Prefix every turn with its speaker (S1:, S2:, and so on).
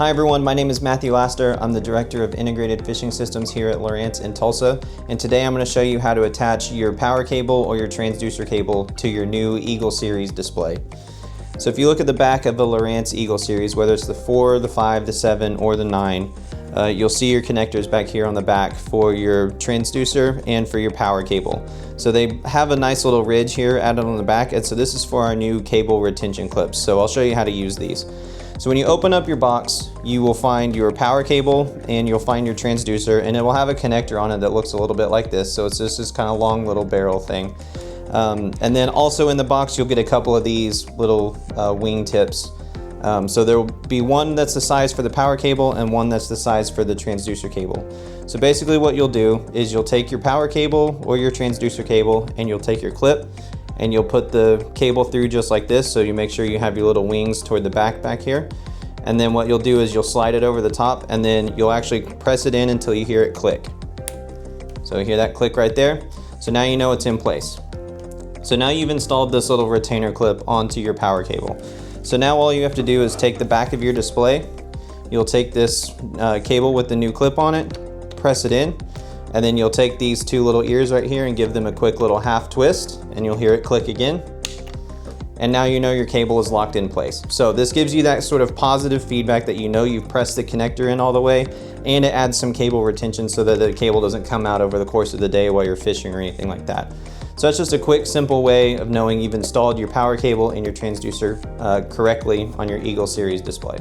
S1: Hi everyone, my name is Matthew Laster. I'm the Director of Integrated Fishing Systems here at Lowrance in Tulsa, and today I'm going to show you how to attach your power cable or your transducer cable to your new Eagle Series display. So if you look at the back of the Lowrance Eagle Series, whether it's the 4, the 5, the 7, or the 9, you'll see your connectors back here on the back for your transducer and for your power cable. So they have a nice little ridge here added on the back, and so this is for our new cable retention clips. So I'll show you how to use these. So when you open up your box, you will find your power cable and you'll find your transducer, and it will have a connector on it that looks a little bit like this. So it's just this kind of long little barrel thing. And then also in the box, you'll get a couple of these little wing tips. So there will be one that's the size for the power cable and one that's the size for the transducer cable. So basically what you'll do is you'll take your power cable or your transducer cable and you'll take your clip and you'll put the cable through just like this, so you make sure you have your little wings toward the back here. And then what you'll do is you'll slide it over the top, and then you'll actually press it in until you hear it click. So you hear that click right there. So now you know it's in place. So now you've installed this little retainer clip onto your power cable. So now all you have to do is take the back of your display, you'll take this cable with the new clip on it, press it in, and then you'll take these two little ears right here and give them a quick little half twist, and you'll hear it click again. And now you know your cable is locked in place. So this gives you that sort of positive feedback that you know you've pressed the connector in all the way, and it adds some cable retention so that the cable doesn't come out over the course of the day while you're fishing or anything like that. So that's just a quick, simple way of knowing you've installed your power cable and your transducer correctly on your Eagle Series display.